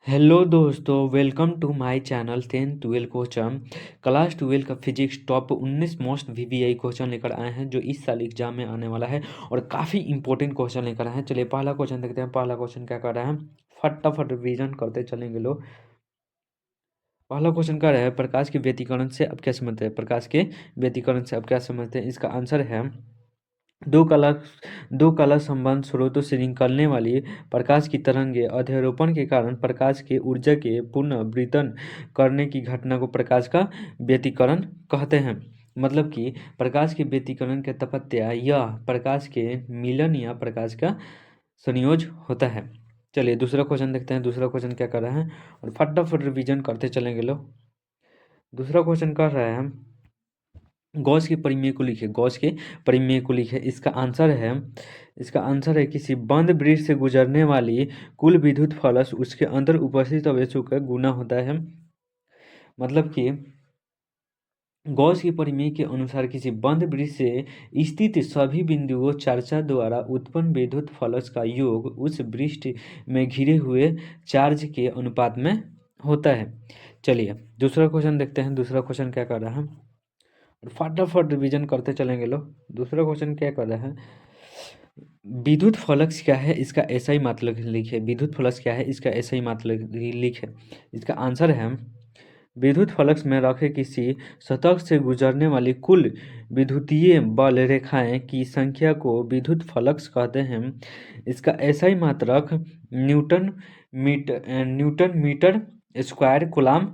Hello दोस्तों, welcome to my channel 10-12 question. Class 12 का physics top 19 most VVI question लेकर आए हैं जो इस साल एग्जाम में आने वाला है और काफ़ी इंपॉर्टेंट क्वेश्चन लेकर आए हैं। चलिए पहला क्वेश्चन देखते हैं। पहला क्वेश्चन क्या कर रहा है, फटाफट रिवीजन करते चलेंगे लोग। पहला क्वेश्चन कर रहा है, प्रकाश के व्यतिकरण से अब क्या समझते हैं। प्रकाश के व्यतिकरण से अब क्या समझते हैं, इसका आंसर है दो कला दो कला संबंध स्रोतों से निकलने वाली प्रकाश की तरंगें अध्यारोपण के कारण प्रकाश के ऊर्जा के पुनर्वितरण करने की घटना को प्रकाश का व्यतिकरण कहते हैं। मतलब कि प्रकाश के व्यतिकरण के तपत्या यह प्रकाश के मिलन या प्रकाश का संयोज होता है। चलिए दूसरा क्वेश्चन देखते हैं। दूसरा क्वेश्चन क्या कर रहा है और फटाफट रिवीजन करते चलेंगे लोग। दूसरा क्वेश्चन कर रहा है, गॉस के परिमेय को लिखे। गॉस के परिमेय को लिखे। इसका आंसर है किसी बंद वृत्त से गुजरने वाली कुल विद्युत फलस उसके अंदर उपस्थित आवेशों का गुना होता है। मतलब कि गॉस के परिमेय के अनुसार किसी बंद वृत्त से स्थित सभी बिंदुओं चर्चा द्वारा उत्पन्न विद्युत फलस का योग उस वृत्त में घिरे हुए चार्ज के अनुपात में होता है। चलिए दूसरा क्वेश्चन देखते हैं। दूसरा क्वेश्चन क्या कर रहा है, फटाफट रिवीजन करते चलेंगे लोग। दूसरा क्वेश्चन क्या कर रहा है, विद्युत फ्लक्स क्या है, इसका ऐसा ही मतलब लिखे। विद्युत फ्लक्स क्या है, इसका ऐसा ही मतलब लिखे। इसका आंसर है विद्युत फ्लक्स में रखे किसी सतह से गुजरने वाली कुल विद्युतीय बल रेखाएं की संख्या को विद्युत फ्लक्स कहते हैं। इसका ऐसा ही मात्रक न्यूटन मीटर स्क्वायर कूलाम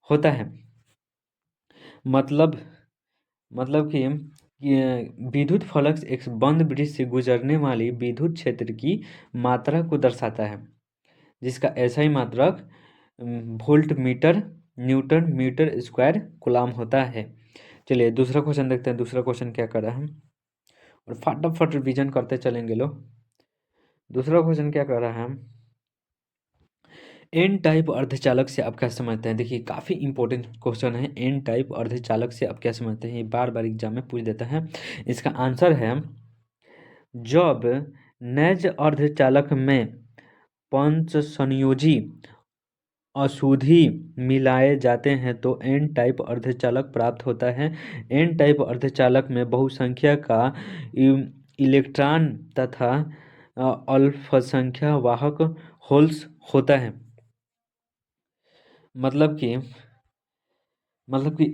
होता है। मतलब मतलब कि विद्युत फ्लक्स एक बंद वृत्त से गुजरने वाली विद्युत क्षेत्र की मात्रा को दर्शाता है, जिसका ऐसा ही मात्रक volt metre newton metre square coulomb होता है। चलिए दूसरा क्वेश्चन देखते हैं। दूसरा क्वेश्चन क्या कर रहा है और फटाफट रिवीजन करते चलेंगे लोग। दूसरा क्वेश्चन क्या कर रहा है, एन टाइप अर्धचालक से आप क्या समझते हैं। देखिए काफ़ी इंपॉर्टेंट क्वेश्चन है। एन टाइप अर्धचालक से आप क्या समझते हैं, ये बार बार एग्जाम में पूछ देता है। इसका आंसर है जब नैज अर्धचालक में पंच संयोजी अशुद्धि मिलाए जाते हैं तो एन टाइप अर्धचालक प्राप्त होता है। एन टाइप अर्धचालक में बहुसंख्या का इलेक्ट्रॉन तथा अल्पसंख्या वाहक होल्स होता है। मतलब कि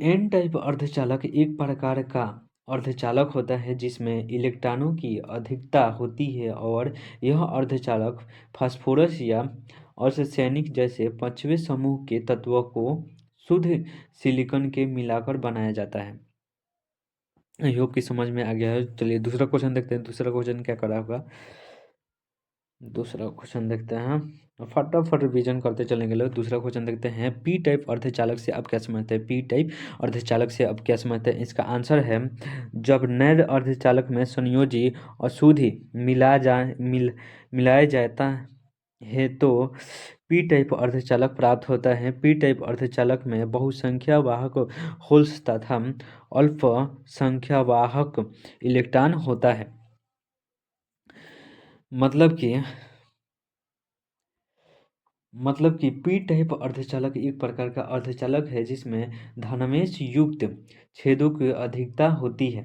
एन टाइप अर्धचालक एक प्रकार का अर्धचालक होता है जिसमें इलेक्ट्रॉनों की अधिकता होती है और यह अर्धचालक फास्फोरस या अर्धसैनिक जैसे पांचवें समूह के तत्वों को शुद्ध सिलिकॉन के मिलाकर बनाया जाता है। आई होप कि समझ में आ गया है। चलिए दूसरा क्वेश्चन देखते हैं। दूसरा क्वेश्चन क्या करा होगा, दूसरा क्वेश्चन देखते हैं। फटाफट रिवीजन करते चलेंगे लोग। दूसरा क्वेश्चन देखते हैं, पी टाइप अर्धचालक से आप क्या समझते हैं। पी टाइप अर्धचालक से आप क्या समझते हैं। इसका आंसर है जब नैद अर्धचालक में संयोजी अशुद्धि मिलाया जाता है तो पी टाइप अर्धचालक प्राप्त होता है। पी टाइप अर्धचालक में बहुसंख्या वाहक होल्स तथा अल्पसंख्या वाहक इलेक्ट्रॉन होता है। मतलब कि पी टाइप अर्धचालक एक प्रकार का अर्धचालक है जिसमें धनावेश युक्त छेदों की अधिकता होती है।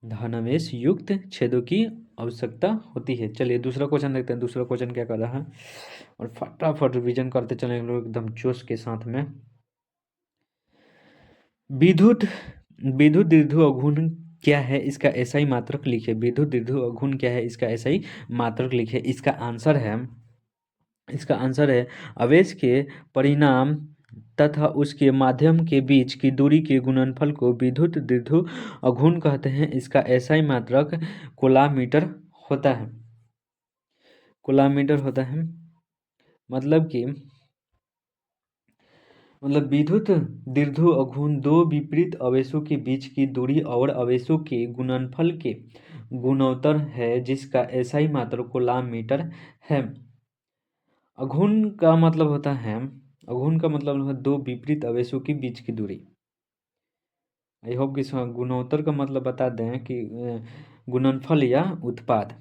धनावेश युक्त छेदों की आवश्यकता होती है। चलिए दूसरा क्वेश्चन देखते हैं। दूसरा क्वेश्चन क्या कर रहा है और फटाफट रिवीजन करते चले लोग एकदम जोश के साथ में। विद्युत विद्युत द्विध्रुव अघूर्ण क्या है, इसका ऐसा ही मात्रक लिखे। विद्युत द्विध्रुव अघूर्ण क्या है, इसका ऐसा ही मात्रक लिखे। इसका आंसर है आवेश के परिमाण तथा उसके माध्यम के बीच की दूरी के गुणनफल को विद्युत द्विध्रुव अघूर्ण कहते हैं। इसका ऐसा ही मात्रक कूलामीटर होता है। कूलामीटर होता है। मतलब कि विद्युत द्विध्रुव अघूर्ण दो विपरीत आवेशों के बीच की दूरी और आवेशों के गुणनफल के गुणोत्तर है, जिसका ऐसा ही मात्रक कूलामीटर है। अघूर्ण का मतलब है दो विपरीत आवेशों के बीच की दूरी। आई होप कि गुणोत्तर का मतलब बता दें कि गुणनफल या उत्पाद।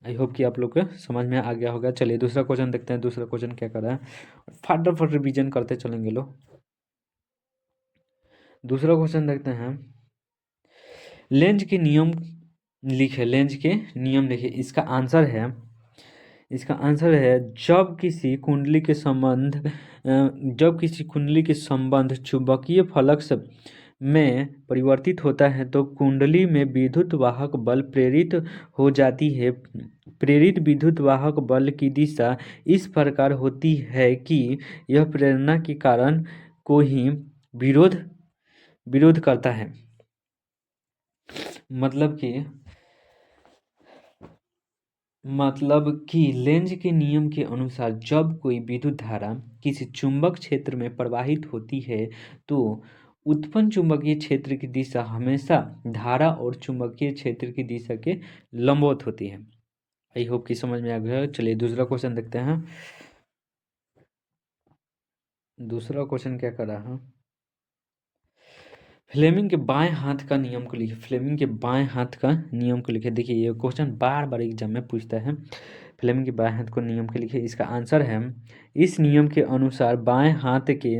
आई होप कि आप लोग को समझ में आ गया होगा। चलिए दूसरा क्वेश्चन देखते हैं, दूसरा क्वेश्चन क्या कर रहा है, फटाफट रिवीजन करते चलेंगे लोग। दूसरा क्वेश्चन देखते हैं, लेंज के नियम लिखे, लेंज के नियम लिखे। इसका आंसर है जब किसी कुंडली के संबंध चुंबकीय फ्लक्स में परिवर्तित होता है तो कुंडली में विद्युत वाहक बल प्रेरित हो जाती है। प्रेरित विद्युत वाहक बल की दिशा इस प्रकार होती है कि यह प्रेरणा के कारण को ही विरोध विरोध करता है। मतलब कि लेंज के नियम के अनुसार जब कोई विद्युत धारा किसी चुंबक क्षेत्र में प्रवाहित होती है तो उत्पन्न चुंबकीय क्षेत्र की दिशा हमेशा धारा और चुंबकीय क्षेत्र की दिशा के लंबवत होती है। आई होप कि समझ में आ गया। चलिए दूसरा क्वेश्चन देखते हैं। दूसरा क्वेश्चन क्या कर रहा है, फ्लेमिंग के बाएं हाथ का नियम को लिखे। फ्लेमिंग के बाएं हाथ का नियम को लिखे। देखिए ये क्वेश्चन बार बार एग्जाम में पूछता है। फ्लेमिंग के बाएं हाथ को नियम को लिखे। इसका आंसर है, इस नियम के अनुसार बाएं हाथ के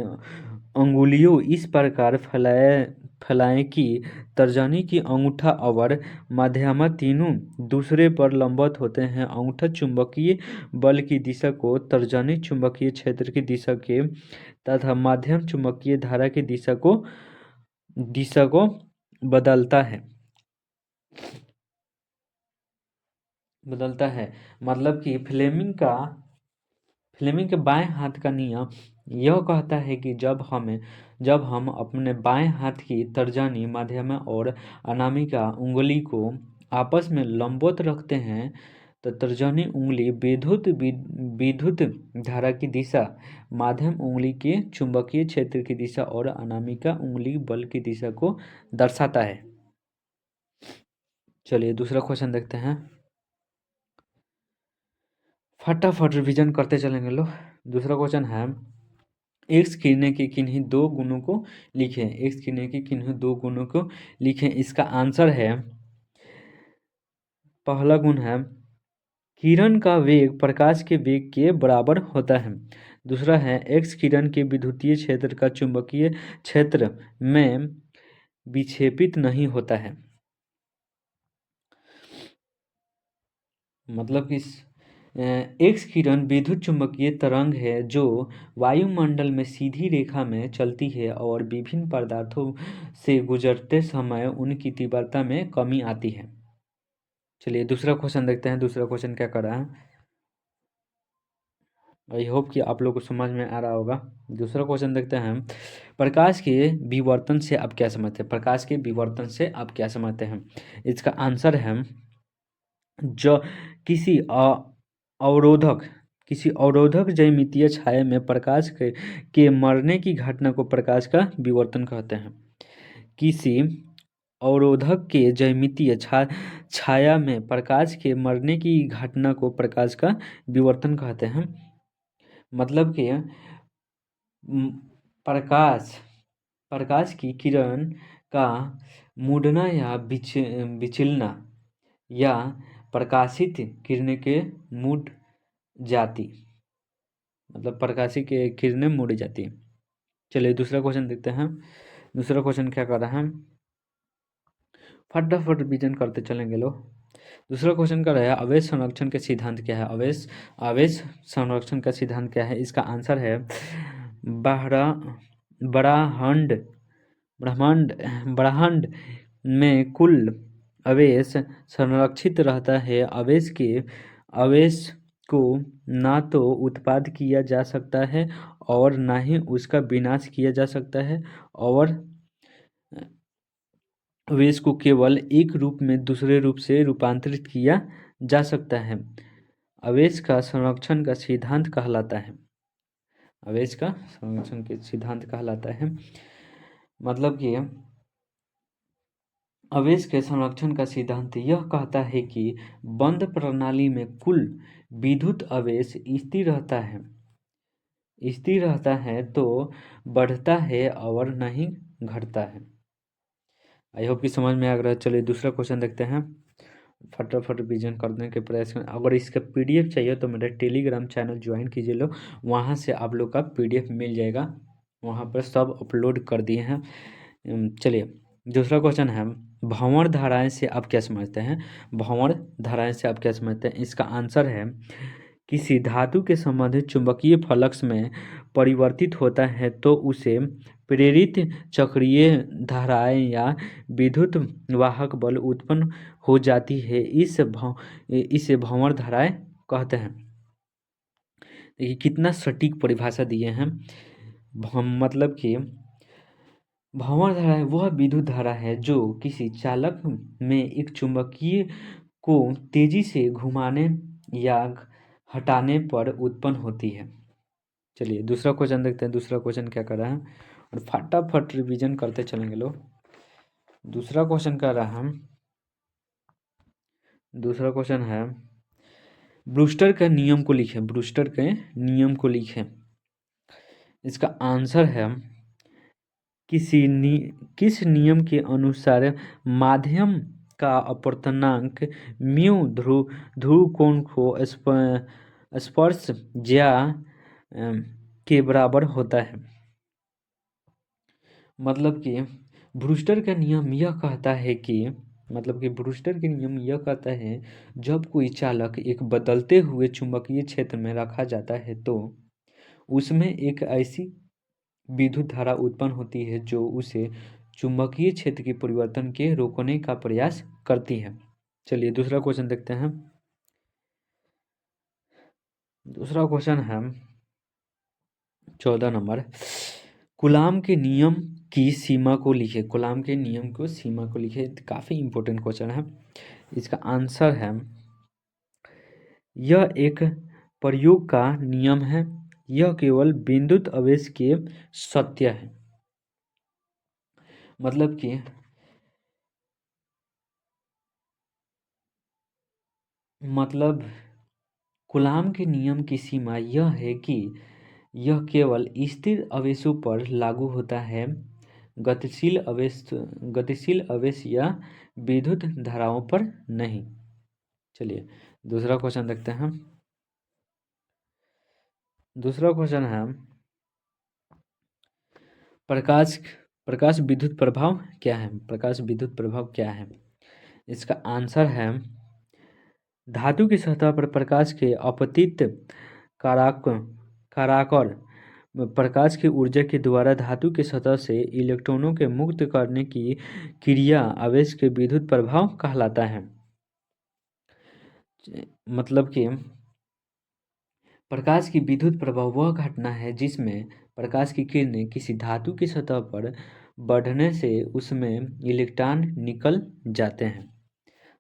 अंगुलियों इस प्रकार फैलाएं कि तर्जनी की अंगूठा और मध्यमा तीनों दूसरे पर लंबवत होते हैं। अंगूठा चुंबकीय बल की दिशा को, तर्जनी चुंबकीय क्षेत्र की दिशा के तथा माध्यम चुंबकीय धारा की दिशा को बदलता है। मतलब कि फ्लेमिंग के बाएं हाथ का नियम यह कहता है कि जब हम अपने बाएं हाथ की तर्जनी, मध्यमा और अनामिका उंगली को आपस में लंबवत रखते हैं तो तर्जनी उंगली विद्युत धारा की दिशा, माध्यम उंगली के चुंबकीय क्षेत्र की दिशा और अनामिका उंगली बल की दिशा को दर्शाता है। चलिए दूसरा क्वेश्चन देखते हैं, फटाफट रिवीजन करते चलेंगे लोग। दूसरा क्वेश्चन है, एक्स किरणें के किन्हीं दो गुणों को लिखें। एक्स किरणें के किन्हीं दो गुणों को लिखें। इसका आंसर है, पहला गुण है किरण का वेग प्रकाश के वेग के बराबर होता है। दूसरा है एक्स किरण के विद्युतीय क्षेत्र का चुंबकीय क्षेत्र में विक्षेपित नहीं होता है। मतलब कि एक्स किरण विद्युत चुंबकीय तरंग है जो वायुमंडल में सीधी रेखा में चलती है और विभिन्न पदार्थों से गुजरते समय उनकी तीव्रता में कमी आती है। चलिए दूसरा क्वेश्चन देखते हैं। दूसरा क्वेश्चन क्या कर रहा है, आई होप कि आप लोग को समझ में आ रहा होगा। दूसरा क्वेश्चन देखते हैं, प्रकाश के विवर्तन से आप क्या समझते हैं। प्रकाश के विवर्तन से आप क्या समझते हैं। इसका आंसर है, जो किसी अवरोधक ज्यामितीय छाया में प्रकाश के मरने की घटना को प्रकाश का विवर्तन कहते हैं। किसी अवरोधक के ज्यामितीय छाया में प्रकाश के मरने की घटना को प्रकाश का विवर्तन कहते हैं। मतलब कि प्रकाश की किरण का मुड़ना या विचलना या प्रकाशित किरणें के मुड़ जाती, मतलब प्रकाशित किरणें मुड़ जाती। चलिए दूसरा क्वेश्चन देखते हैं। दूसरा क्वेश्चन क्या कर रहा है, फटाफट रिवीजन करते चलेंगे लोग। दूसरा क्वेश्चन कर रहा है, आवेश संरक्षण के सिद्धांत क्या है। आवेश संरक्षण का सिद्धांत क्या है। इसका आंसर है, ब्रह्मांड में कुल आवेश संरक्षित रहता है। आवेश को ना तो उत्पाद किया जा सकता है और ना ही उसका विनाश किया जा सकता है, और आवेश को केवल एक रूप में दूसरे रूप से रूपांतरित किया जा सकता है। आवेश का संरक्षण का सिद्धांत कहलाता है। आवेश का संरक्षण के सिद्धांत कहलाता है। मतलब कि आवेश के संरक्षण का सिद्धांत यह कहता है कि बंद प्रणाली में कुल विद्युत आवेश स्थिर रहता है तो बढ़ता है और नहीं घटता है। आई होप कि समझ में आ रहा है। चलिए दूसरा क्वेश्चन देखते हैं। फटाफट रिवीजन करने के प्रयास करें। अगर इसका पीडीएफ चाहिए तो मेरा टेलीग्राम चैनल ज्वाइन कीजिए लोग, वहाँ से आप लोग का पीडीएफ मिल जाएगा, वहाँ पर सब अपलोड कर दिए हैं। चलिए दूसरा क्वेश्चन है, भंवर धाराएं से आप क्या समझते हैं? भंवर धाराएं से आप क्या समझते हैं? इसका आंसर है, किसी धातु के संबंधित चुंबकीय फ्लक्स में परिवर्तित होता है तो उसे प्रेरित चक्रीय धाराएं या विद्युत वाहक बल उत्पन्न हो जाती है, इसे भंवर धाराएं कहते हैं। देखिए कितना सटीक परिभाषा दिए हैं। मतलब कि भंवर धारा है वह विद्युत धारा है जो किसी चालक में एक चुंबकीय को तेजी से घुमाने या हटाने पर उत्पन्न होती है। चलिए दूसरा क्वेश्चन देखते हैं, दूसरा क्वेश्चन क्या कर रहा है, और फटाफट रिवीजन करते चलेंगे लोग। दूसरा क्वेश्चन कर रहा है, दूसरा क्वेश्चन है, ब्रूस्टर के नियम को लिखें, ब्रूस्टर के नियम को लिखें। इसका आंसर है, किस नियम के अनुसार माध्यम का अपर्तनांक म्यू ध्रुव कोण को स्पर्श ज्या के बराबर होता है। मतलब कि ब्रूस्टर का नियम यह कहता है कि ब्रूस्टर के नियम यह कहता है, जब कोई चालक एक बदलते हुए चुंबकीय क्षेत्र में रखा जाता है तो उसमें एक ऐसी विद्युत धारा उत्पन्न होती है जो उसे चुंबकीय क्षेत्र के परिवर्तन के रोकने का प्रयास करती है। चलिए दूसरा क्वेश्चन देखते हैं। दूसरा क्वेश्चन है 14 नंबर, कूलाम के नियम की सीमा को लिखे, कूलाम के नियम को सीमा को लिखे। काफ़ी इंपॉर्टेंट क्वेश्चन है। इसका आंसर है, यह एक प्रयोग का नियम है, यह केवल विद्युत आवेश के सत्य है। मतलब कि कूलाम के नियम की सीमा यह है कि यह केवल स्थिर आवेशों पर लागू होता है, गतिशील आवेश या विद्युत धाराओं पर नहीं। चलिए दूसरा क्वेश्चन देखते हैं। दूसरा क्वेश्चन है, प्रकाश प्रकाश विद्युत प्रभाव क्या है? प्रकाश विद्युत प्रभाव क्या है? इसका आंसर है, धातु की सतह पर प्रकाश के अपतित काराकर प्रकाश की ऊर्जा के द्वारा धातु की सतह से इलेक्ट्रॉनों के मुक्त करने की क्रिया आवेश के विद्युत प्रभाव कहलाता है। मतलब कि प्रकाश की विद्युत प्रभाव वह घटना है जिसमें प्रकाश की किरणें किसी धातु की सतह पर बढ़ने से उसमें इलेक्ट्रॉन निकल जाते हैं।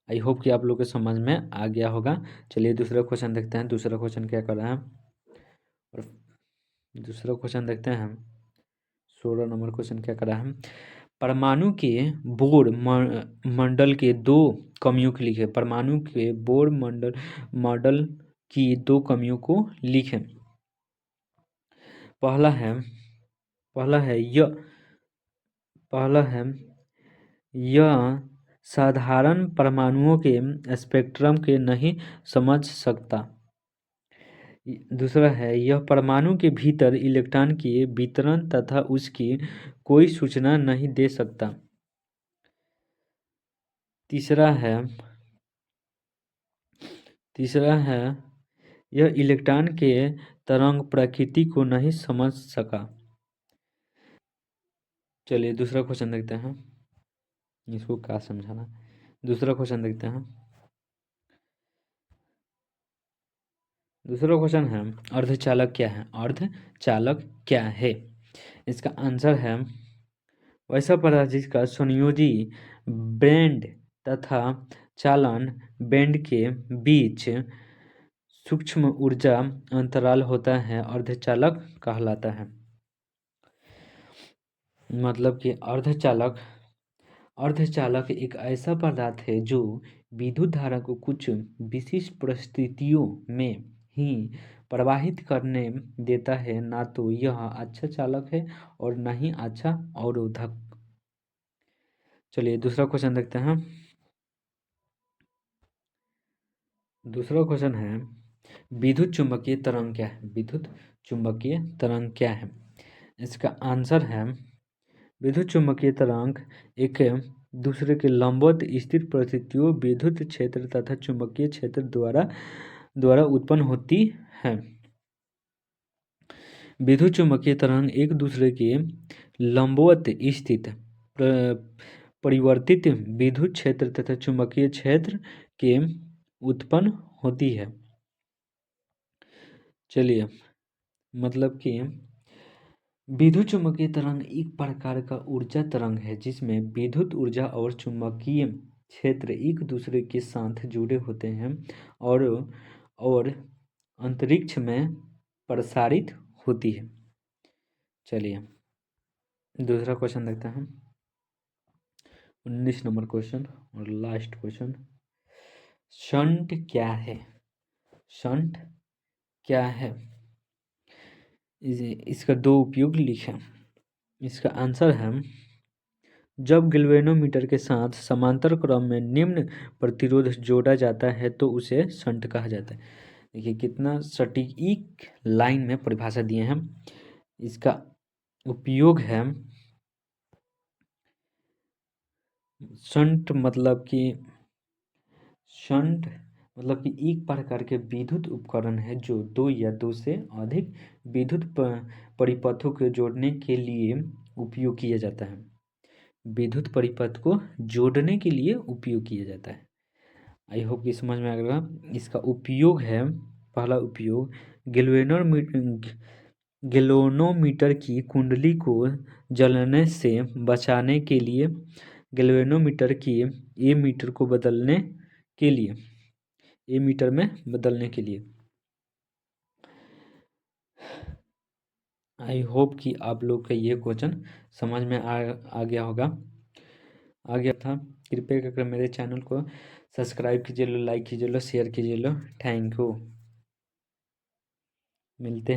आई होप कि आप लोग के समझ में आ गया होगा। चलिए दूसरा क्वेश्चन देखते हैं, दूसरा क्वेश्चन क्या कर रहा है, और दूसरा क्वेश्चन देखते हैं हम। 16 नंबर क्वेश्चन क्या कर रहा है, परमाणु के बोर मंडल के दो कमियों को लिखें, परमाणु के बोर मॉडल की दो कमियों को लिखें। पहला है यह साधारण परमाणुओं के स्पेक्ट्रम के नहीं समझ सकता। दूसरा है, यह परमाणु के भीतर इलेक्ट्रॉन के वितरण तथा उसकी कोई सूचना नहीं दे सकता। तीसरा है यह इलेक्ट्रॉन के तरंग प्रकृति को नहीं समझ सका। चलिए दूसरा क्वेश्चन देखते हैं, इसको क्या समझाना। दूसरा क्वेश्चन देखते हैं। दूसरा क्वेश्चन है, अर्धचालक क्या है? अर्धचालक क्या है? इसका आंसर है, वैसा पदार्थ जिसका संयोजी बैंड तथा चालन बैंड के बीच सूक्ष्म ऊर्जा अंतराल होता है, अर्धचालक कहलाता है। मतलब कि अर्धचालक एक ऐसा पदार्थ है जो विद्युत धारा को कुछ विशिष्ट परिस्थितियों में ही प्रवाहित करने देता है, ना तो यह अच्छा चालक है और ना ही अच्छा अवरोधक। चलिए दूसरा क्वेश्चन देखते हैं। दूसरा क्वेश्चन है, विद्युत चुम्बकीय तरंग क्या है? विद्युत चुम्बकीय तरंग क्या है? इसका आंसर है, विद्युत चुम्बकीय तरंग एक दूसरे के लंबवत स्थिर परिस्थितियों विद्युत क्षेत्र तथा चुंबकीय क्षेत्र द्वारा द्वारा उत्पन्न होती है। विद्युत चुम्बकीय तरंग एक दूसरे के लंबवत स्थित परिवर्तित विद्युत क्षेत्र तथा चुंबकीय क्षेत्र के उत्पन्न होती है। चलिए, मतलब कि विद्युत चुम्बकीय तरंग एक प्रकार का ऊर्जा तरंग है जिसमें विद्युत ऊर्जा और चुंबकीय क्षेत्र एक दूसरे के साथ जुड़े होते हैं और अंतरिक्ष में प्रसारित होती है। चलिए, दूसरा क्वेश्चन देखते हैं। 19 नंबर क्वेश्चन और लास्ट क्वेश्चन, शंट क्या है? शंट क्या है? इसका दो उपयोग लिखें। इसका आंसर है, जब गैल्वेनोमीटर के साथ समांतर क्रम में निम्न प्रतिरोध जोड़ा जाता है तो उसे शंट कहा जाता है। देखिए कितना सटीक लाइन में परिभाषा दिए हैं। इसका उपयोग है, शंट मतलब कि शंट मतलब कि एक प्रकार के विद्युत उपकरण है जो दो या दो से अधिक विद्युत परिपथों को जोड़ने के लिए उपयोग किया जाता है। विद्युत परिपथ को जोड़ने के लिए उपयोग किया जाता है। आई होप कि समझ में आ गया। इसका उपयोग है, पहला उपयोग, गैल्वेनोमीटर की कुंडली को जलने से बचाने के लिए, गैल्वेनोमीटर की एमीटर को बदलने के लिए, एमीटर में बदलने के लिए। आई होप कि आप लोग का ये क्वेश्चन समझ में आ गया होगा, आ गया था। कृपया करके मेरे चैनल को सब्सक्राइब कीजिए लो, लाइक कीजिए लो, शेयर कीजिए लो। Thank you. मिलते हैं।